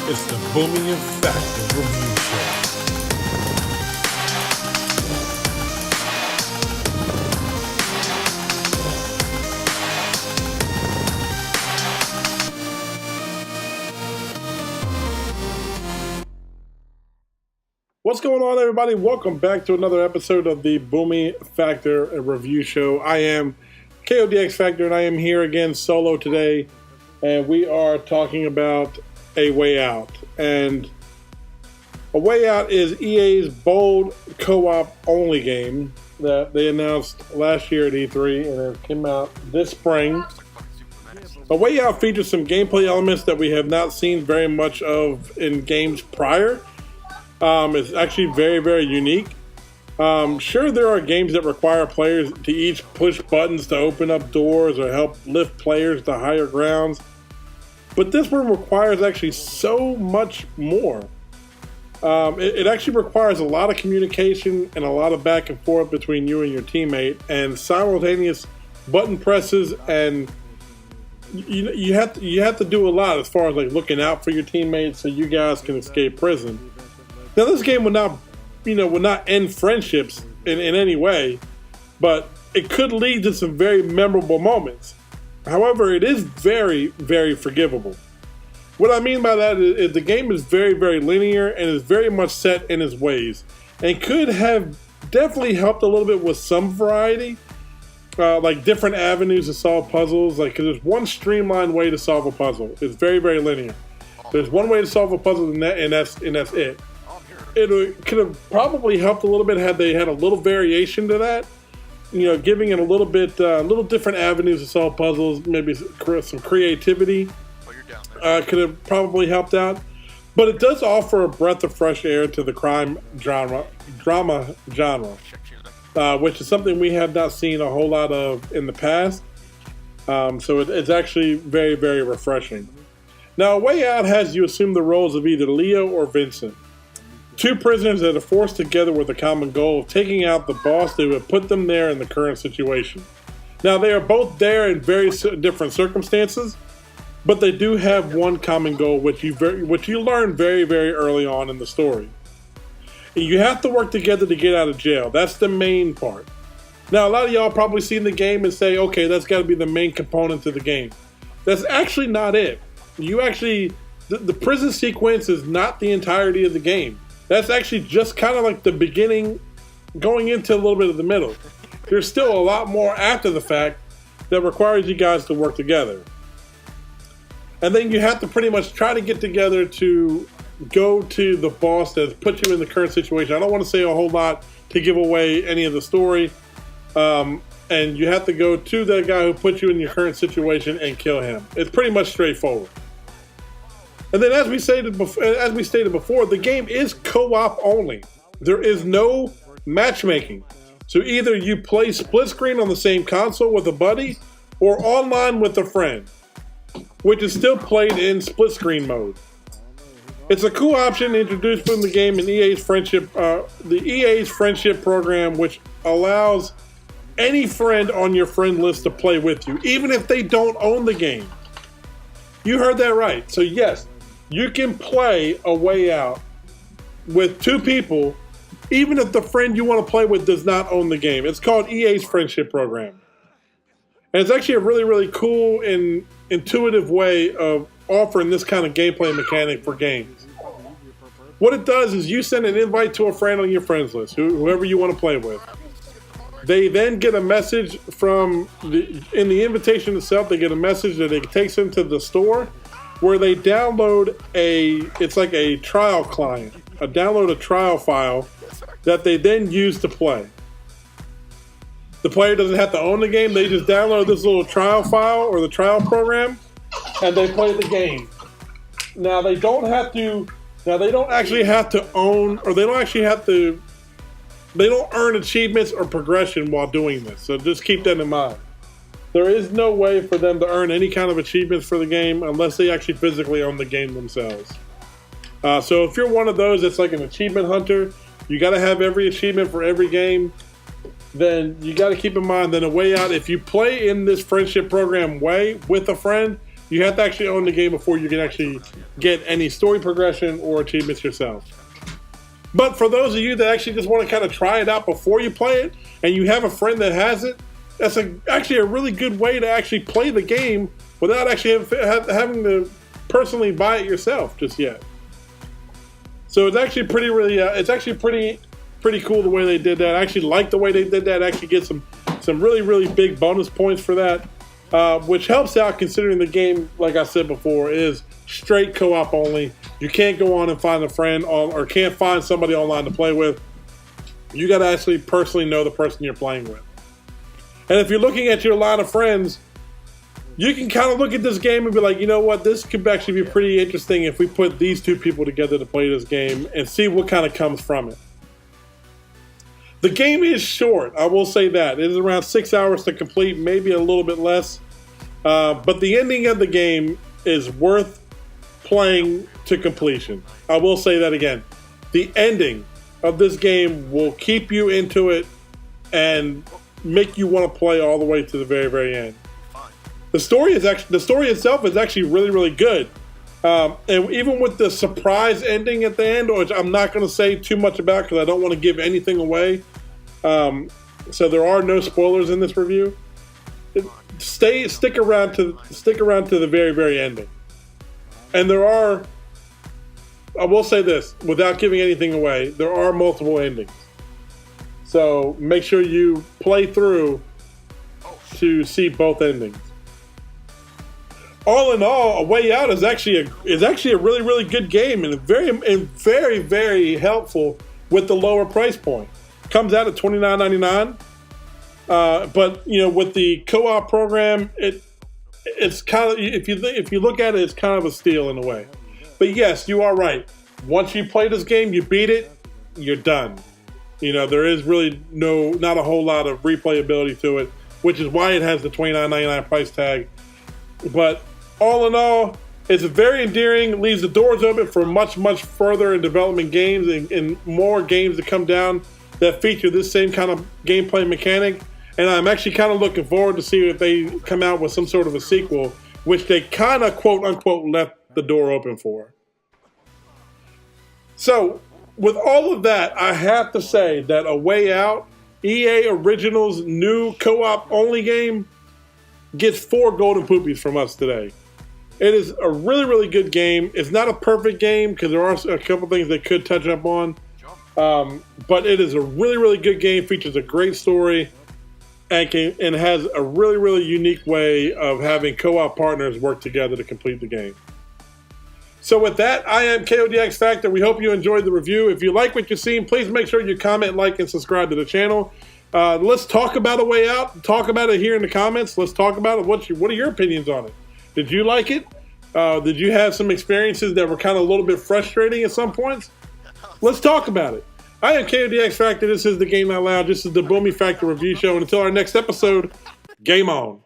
It's the Boomey-Factor Review Show. What's going on, everybody? Welcome back to another episode of the Boomey-Factor Review Show. I am KODX Factor, and I am here again solo today, and we are talking about A Way Out. And A Way Out is EA's bold co-op only game that they announced last year at E3, and it came out this spring. A Way Out features some gameplay elements that we have not seen very much of in games prior. It's actually very, very unique. Sure, there are games that require players to each push buttons to open up doors or help lift players to higher grounds, but this one requires actually so much more. It actually requires a lot of communication and a lot of back and forth between you and your teammate, and simultaneous button presses, and you have to do a lot as far as like looking out for your teammates so you guys can escape prison. Now, this game will not end friendships in any way, but it could lead to some very memorable moments. However, it is very, very forgivable. What I mean by that is the game is very, very linear and is very much set in its ways, and could have definitely helped a little bit with some variety, like different avenues to solve puzzles. Like, 'cause there's one streamlined way to solve a puzzle. It's very, very linear. There's one way to solve a puzzle, and that's it. It could have probably helped a little bit had they had a little variation to that, giving it a little bit, little different avenues to solve puzzles, maybe some creativity could have probably helped out. But it does offer a breath of fresh air to the crime drama genre, which is something we have not seen a whole lot of in the past. So it's actually very, very refreshing. Now, A Way Out has you assume the roles of either Leo or Vincent, two prisoners that are forced together with a common goal of taking out the boss that would put them there in the current situation. Now, they are both there in very different circumstances, but they do have one common goal, which you learn very, very early on in the story. You have to work together to get out of jail. That's the main part. Now, a lot of y'all probably seen the game and say, okay, that's got to be the main component to the game. That's actually not it. The prison sequence is not the entirety of the game. That's actually just kind of like the beginning, going into a little bit of the middle. There's still a lot more after the fact that requires you guys to work together. And then you have to pretty much try to get together to go to the boss that put you in the current situation. I don't want to say a whole lot to give away any of the story. And you have to go to that guy who put you in your current situation and kill him. It's pretty much straightforward. And then, as we stated before, the game is co-op only. There is no matchmaking. So either you play split screen on the same console with a buddy, or online with a friend, which is still played in split screen mode. It's a cool option introduced from the game in EA's friendship program, which allows any friend on your friend list to play with you, even if they don't own the game. You heard that right. So yes, you can play A Way Out with two people, even if the friend you want to play with does not own the game. It's called EA's Friendship Program. And it's actually a really, really cool and intuitive way of offering this kind of gameplay mechanic for games. What it does is you send an invite to a friend on your friends list, whoever you want to play with. They then get a message in the invitation itself, they get a message that it takes them to the store, where they download it's like a trial client, download a trial file that they then use to play. The player doesn't have to own the game, they just download this little trial file or the trial program, and they play the game. Now they don't actually have to own, or they don't earn achievements or progression while doing this, so just keep that in mind. There is no way for them to earn any kind of achievements for the game unless they actually physically own the game themselves. So if you're one of those that's like an achievement hunter, you got to have every achievement for every game, then you got to keep in mind that A Way Out, if you play in this friendship program way with a friend, You have to actually own the game before you can actually get any story progression or achievements yourself. But for those of you that actually just want to kind of try it out before you play it, and you have a friend that has it, that's actually a really good way to actually play the game without actually having to personally buy it yourself just yet. So it's actually pretty cool the way they did that. I actually like the way they did that. I actually get some really big bonus points for that, which helps out considering the game, like I said before, is straight co-op only. You can't go on and find a friend or can't find somebody online to play with. You got to actually personally know the person you're playing with. And if you're looking at your line of friends, you can kind of look at this game and be like, you know what, this could actually be pretty interesting if we put these two people together to play this game and see what kind of comes from it. The game is short, I will say that. It is around 6 hours to complete, maybe a little bit less. But the ending of the game is worth playing to completion. I will say that again. The ending of this game will keep you into it and make you want to play all the way to the very end. The story itself is actually really good. And even with the surprise ending at the end, which I'm not going to say too much about because I don't want to give anything away. So there are no spoilers in this review. Stick around to the very ending. And there are, I will say this, without giving anything away, there are multiple endings. So make sure you play through to see both endings. All in all, A Way Out is actually a really good game and very helpful with the lower price point. Comes out at $29.99. But you know, with the co-op program, it's kind of, if you look at it, it's kind of a steal in a way. But yes, you are right. Once you play this game, you beat it, you're done. You know, there is really not a whole lot of replayability to it, which is why it has the $29.99 price tag. But all in all, it's very endearing, leaves the doors open for much further in development games and more games to come down that feature this same kind of gameplay mechanic. And I'm actually kind of looking forward to see if they come out with some sort of a sequel, which they kind of quote-unquote left the door open for. So, with all of that, I have to say that A Way Out, EA Originals' new co-op only game, gets 4 golden poopies from us today. It is a really good game. It's not a perfect game because there are a couple things they could touch up on. But it is a really good game, features a great story, and has a really unique way of having co-op partners work together to complete the game. So with that, I am KODX Factor. We hope you enjoyed the review. If you like what you're seeing, please make sure you comment, like, and subscribe to the channel. Let's talk about A Way Out. Talk about it here in the comments. Let's talk about it. What are your opinions on it? Did you like it? Did you have some experiences that were kind of a little bit frustrating at some points? Let's talk about it. I am KODX Factor. This is the Game Out Loud. This is the Boomey-Factor review show. And until our next episode, game on.